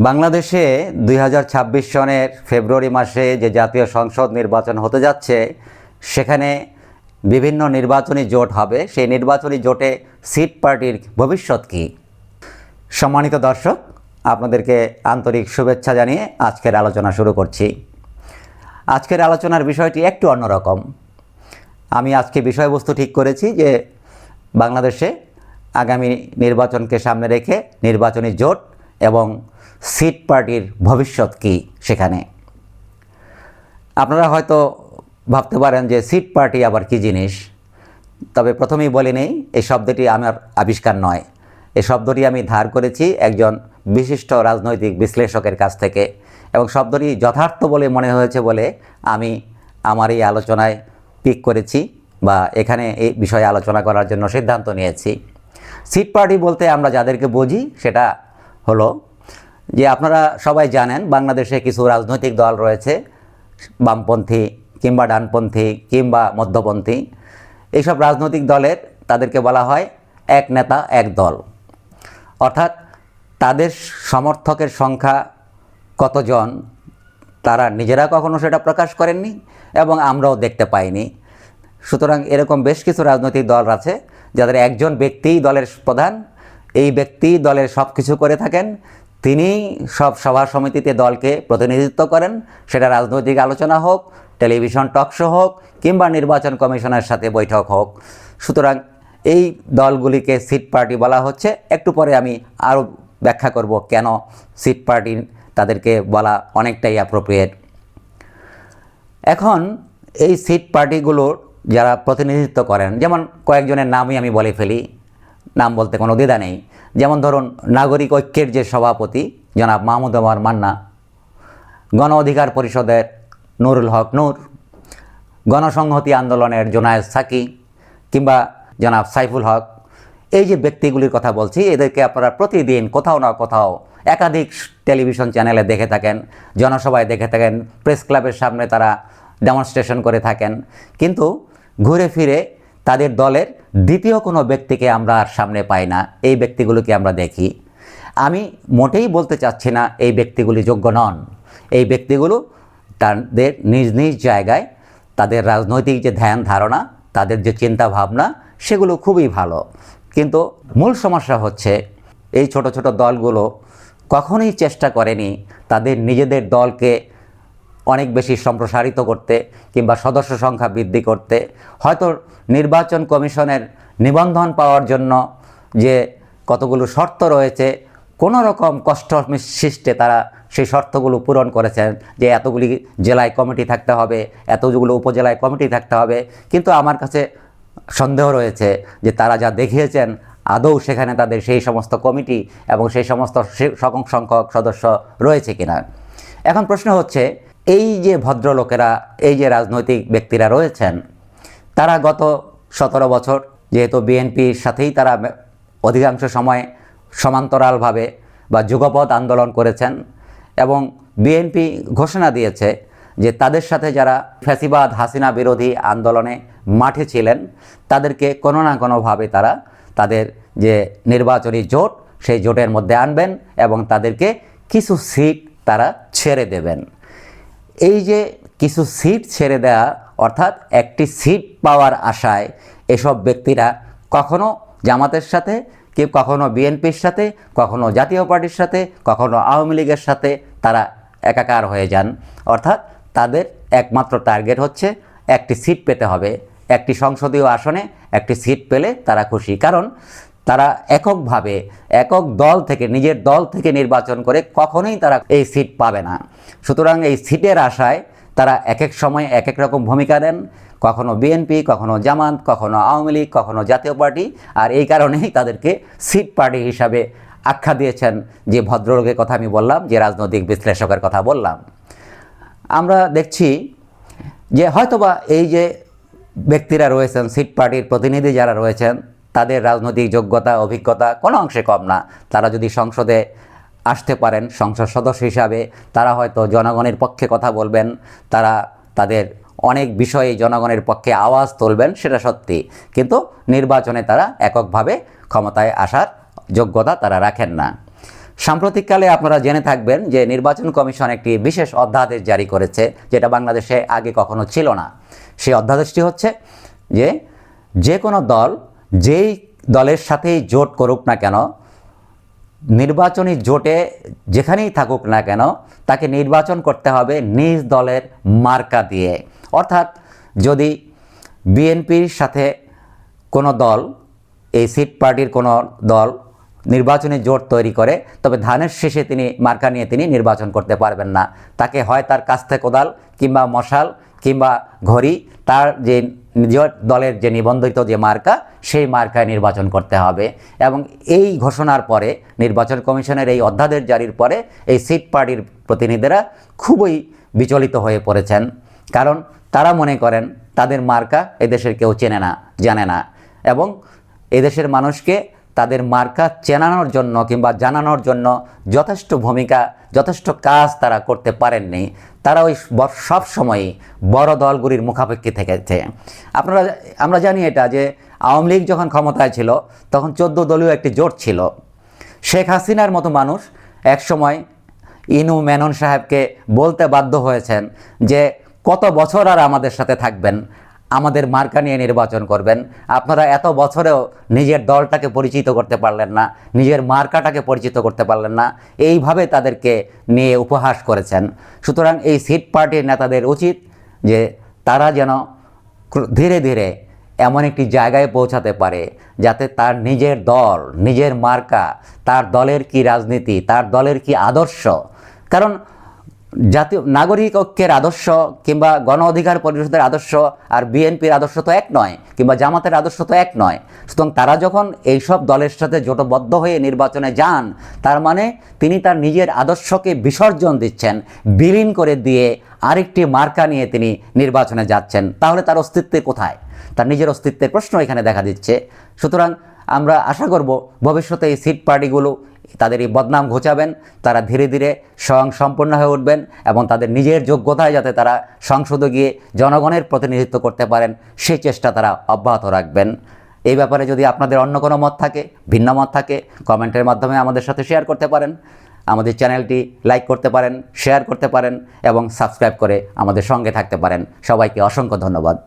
বাংলাদেশে ২০২৬ সনের ফেব্রুয়ারি মাসে যে জাতীয় সংসদ নির্বাচন হতে যাচ্ছে, সেখানে বিভিন্ন নির্বাচনী জোট হবে। সেই নির্বাচনী জোটে সিট পার্টির ভবিষ্যৎ কী? সম্মানিত দর্শক, আপনাদেরকে আন্তরিক শুভেচ্ছা জানিয়ে আজকের আলোচনা শুরু করছি। আজকের আলোচনার বিষয়টি একটু অন্যরকম। আমি আজকে বিষয়বস্তু ঠিক করেছি যে বাংলাদেশে আগামী নির্বাচনকে সামনে রেখে নির্বাচনী জোট এবং সিট পার্টির ভবিষ্যৎ কী সেখানে। আপনারা হয়তো ভাবতে পারেন যে সিট পার্টি আবার কী জিনিস। তবে প্রথমেই বলে নেই, এই শব্দটি আমার আবিষ্কার নয়। এই শব্দটি আমি ধার করেছি একজন বিশিষ্ট রাজনৈতিক বিশ্লেষকের কাছ থেকে, এবং শব্দটি যথার্থ বলে মনে হয়েছে বলে আমি আমার এই আলোচনায় পিক করেছি বা এখানে এই বিষয়ে আলোচনা করার জন্য সিদ্ধান্ত নিয়েছি। সিট পার্টি বলতে আমরা যাদেরকে বুঝি সেটা হলো যে, আপনারা সবাই জানেন বাংলাদেশে কিছু রাজনৈতিক দল রয়েছে, বামপন্থী কিংবা ডানপন্থী কিংবা মধ্যপন্থী। এইসব রাজনৈতিক দলের তাদেরকে বলা হয় এক নেতা এক দল। অর্থাৎ তাদের সমর্থকের সংখ্যা কতজন তারা নিজেরা কখনো সেটা প্রকাশ করেননি এবং আমরাও দেখতে পাইনি। সুতরাং এরকম বেশ কিছু রাজনৈতিক দল আছে যাদের একজন ব্যক্তিই দলের প্রধান, এই ব্যক্তি দলের সব কিছু করে থাকেন, তিনি সব সভা সমিতিতে দলকে প্রতিনিধিত্ব করেন, সেটা রাজনৈতিক আলোচনা হোক, টেলিভিশন টক শো হোক কিংবা নির্বাচন কমিশনের সাথে বৈঠক হোক। সুতরাং এই দলগুলিকে সিট পার্টি বলা হচ্ছে। একটু পরে আমি আরও ব্যাখ্যা করব কেন সিট পার্টি তাদেরকে বলা অনেকটাই অ্যাপ্রোপ্রিয়েট। এখন এই সিট পার্টিগুলোর যারা প্রতিনিধিত্ব করেন, যেমন কয়েকজনের নামই আমি বলে ফেলি, নাম বলতে কোনো দ্বিধা নেই। যেমন ধরুন, নাগরিক ঐক্যের যে সভাপতি জনাব মাহমুদ ওমর মান্না, গণ অধিকার পরিষদের নুরুল হক নূর, গণসংহতি আন্দোলনের জোনায়েদ সাকি কিংবা জনাব সাইফুল হক, এই যে ব্যক্তিগুলির কথা বলছি, এদেরকে আপনারা প্রতিদিন কোথাও না কোথাও একাধিক টেলিভিশন চ্যানেলে দেখে থাকেন, জনসভায় দেখে থাকেন, প্রেস ক্লাবের সামনে তারা ডেমনস্ট্রেশন করে থাকেন। কিন্তু ঘুরে ফিরে তাদের দলের দ্বিতীয় কোনো ব্যক্তিকে আমরা আর সামনে পাই না। এই ব্যক্তিগুলোকে আমরা দেখি। আমি মোটেই বলতে চাচ্ছি না এই ব্যক্তিগুলি যোগ্য নন। এই ব্যক্তিগুলো তাদের নিজ নিজ জায়গায় তাদের রাজনৈতিক যে ধ্যান ধারণা, তাদের যে চিন্তা ভাবনা, সেগুলো খুবই ভালো। কিন্তু মূল সমস্যা হচ্ছে এই ছোট ছোট দলগুলো কখনোই চেষ্টা করেনি তাদের নিজেদের দলকে অনেক বেশি সম্প্রসারিত করতে কিংবা সদস্য সংখ্যা বৃদ্ধি করতে। হয়তো নির্বাচন কমিশনের নিবন্ধন পাওয়ার জন্য যে কতগুলো শর্ত রয়েছে, কোনো রকম কষ্ট সৃষ্টে তারা সেই শর্তগুলো পূরণ করেছেন, যে এতগুলি জেলায় কমিটি থাকতে হবে, এতগুলো উপজেলায় কমিটি থাকতে হবে। কিন্তু আমার কাছে সন্দেহ রয়েছে যে তারা যা দেখিয়েছেন আদৌ সেখানে তাদের সেই সমস্ত কমিটি এবং সেই সমস্ত সংখ্যক সদস্য রয়েছে কিনা। এখন প্রশ্ন হচ্ছে, এই যে ভদ্রলোকেরা, এই যে রাজনৈতিক ব্যক্তিরা রয়েছেন, তারা গত 17 বছর যেহেতু বিএনপির সাথেই তারা অধিকাংশ সময় সমান্তরালভাবে বা যুগপৎ আন্দোলন করেছেন, এবং বিএনপি ঘোষণা দিয়েছে যে তাদের সাথে যারা ফ্যাসিবাদ হাসিনা বিরোধী আন্দোলনে মাঠে ছিলেন তাদেরকে কোনো না কোনোভাবে তারা তাদের যে নির্বাচনী জোট, সেই জোটের মধ্যে আনবেন এবং তাদেরকে কিছু সিট তারা ছেড়ে দেবেন। এই যে কিছু সিট ছেড়ে দেওয়া, অর্থাৎ একটি সিট পাওয়ার আশায় এসব ব্যক্তিরা কখনো জামাতের সাথে, কেউ কখনো বিএনপির সাথে, কখনো জাতীয় পার্টির সাথে, কখনো আওয়ামী লীগের সাথে তারা একাকার হয়ে যান। অর্থাৎ তাদের একমাত্র টার্গেট হচ্ছে একটি সিট পেতে হবে। একটি সংসদীয় আসনে একটি সিট পেলে তারা খুশি, কারণ তারা এককভাবে একক দল থেকে, নিজের দল থেকে নির্বাচন করে কখনোই তারা এই সিট পাবে না। সুতরাং এই সিটের আশায় তারা এক এক সময় এক এক রকম ভূমিকা দেন, কখনো বিএনপি, কখনো জামাত, কখনো আওয়ামী লীগ, কখনো জাতীয় পার্টি। আর এই কারণেই তাদেরকে সিট পার্টি হিসাবে আখ্যা দিয়েছেন যে ভদ্রলোকের কথা আমি বললাম, যে রাজনৈতিক বিশ্লেষকের কথা বললাম। আমরা দেখছি যে হয়তোবা এই যে ব্যক্তিরা রয়েছেন, সিট পার্টির প্রতিনিধি যারা রয়েছেন, তাদের রাজনৈতিক যোগ্যতা অভিজ্ঞতা কোনো অংশে কম না। তারা যদি সংসদে আসতে পারেন সংসদ সদস্য হিসাবে, তারা হয়তো জনগণের পক্ষে কথা বলবেন, তারা তাদের অনেক বিষয়ে জনগণের পক্ষে আওয়াজ তুলবেন, সেটা সত্যি। কিন্তু নির্বাচনে তারা এককভাবে ক্ষমতায় আসার যোগ্যতা তারা রাখেন না। সাম্প্রতিককালে আপনারা জেনে থাকবেন যে নির্বাচন কমিশন একটি বিশেষ অধ্যাদেশ জারি করেছে, যেটা বাংলাদেশে আগে কখনো ছিল না। সেই অধ্যাদেশটি হচ্ছে যে কোনো দল যেই দলের সাথেই জোট করুক না কেন, নির্বাচনী জোটে যেখানেই থাকুক না কেন, তাকে নির্বাচন করতে হবে নিজ দলের মার্কা দিয়ে। অর্থাৎ যদি বিএনপির সাথে কোনো দল, এই সিট পার্টির কোনো দল নির্বাচনী জোট তৈরি করে, তবে ধানের শেষে তিনি মার্কা নিয়ে তিনি নির্বাচন করতে পারবেন না। তাকে হয় তার কাস্তে কোদাল কিংবা মশাল কিংবা ঘড়ি, তার যে নিজ দলের যে নিবন্ধিত যে মার্কা, সেই মার্কায় নির্বাচন করতে হবে। এবং এই ঘোষণার পরে, নির্বাচন কমিশনের এই অধ্যাদেশ জারির পরে, এই সিট পার্টির প্রতিনিধিরা খুবই বিচলিত হয়ে পড়েছেন। কারণ তারা মনে করেন তাদের মার্কা এদেশের কেউ চেনে না, জানে না, এবং এদেশের মানুষকে তাদের মার্কা চেনানোর জন্য কিংবা জানানোর জন্য যথেষ্ট ভূমিকা, যথেষ্ট কাজ তারা করতে পারেননি। তারা ওই সব সময়ই বড় দলগুলির মুখাপেক্ষী থেকেছে। আমরা জানি এটা যে আওয়ামী লীগ যখন ক্ষমতায় ছিল তখন 14 দলীয় একটি জোট ছিল। শেখ হাসিনার মতো মানুষ একসময় ইনু মেনন সাহেবকে বলতে বাধ্য হয়েছেন যে কত বছর আর আমাদের সাথে থাকবেন, আমাদের মার্কা নিয়ে নির্বাচন করবেন, আপনারা এত বছরেও নিজের দলটাকে পরিচিত করতে পারলেন না, নিজের মার্কাটাকে পরিচিত করতে পারলেন না, এইভাবে তাদেরকে নিয়ে উপহাস করেছেন। সুতরাং এই সিট পার্টির নেতাদের উচিত যে তারা যেন ধীরে ধীরে এমন একটি জায়গায় পৌঁছাতে পারে যাতে তার নিজের দল, নিজের মার্কা, তার দলের কি রাজনীতি, তার দলের কি আদর্শ, কারণ জাতীয় নাগরিক ঐক্যের আদর্শ কিংবা গণ অধিকার পরিষদের আদর্শ আর বিএনপির আদর্শ তো এক নয়, কিংবা জামাতের আদর্শ তো এক নয়। সুতরাং তারা যখন এইসব দলের সাথে জোটবদ্ধ হয়ে নির্বাচনে যান, তার মানে তিনি তার নিজের আদর্শকে বিসর্জন দিচ্ছেন, বিলীন করে দিয়ে আরেকটি মার্কা নিয়ে তিনি নির্বাচনে যাচ্ছেন। তাহলে তার অস্তিত্বের কোথায়? তার নিজের অস্তিত্বের প্রশ্ন এখানে দেখা দিচ্ছে। সুতরাং আমরা আশা করব ভবিষ্যতে এই সিট পার্টিগুলো তাদের এই বদনাম ঘোচাবেন, তারা ধীরে ধীরে স্বয়ংসম্পূর্ণ হয়ে উঠবেন এবং তাদের নিজের যোগ্যতায় যাতে তারা সংসদে গিয়ে জনগণের প্রতিনিধিত্ব করতে পারেন, সেই চেষ্টা তারা অব্যাহত রাখবেন। এই ব্যাপারে যদি আপনাদের অন্য কোনো মত থাকে, ভিন্ন মত থাকে, কমেন্টের মাধ্যমে আমাদের সাথে শেয়ার করতে পারেন। আমাদের চ্যানেলটি লাইক করতে পারেন, শেয়ার করতে পারেন এবং সাবস্ক্রাইব করে আমাদের সঙ্গে থাকতে পারেন। সবাইকে অসংখ্য ধন্যবাদ।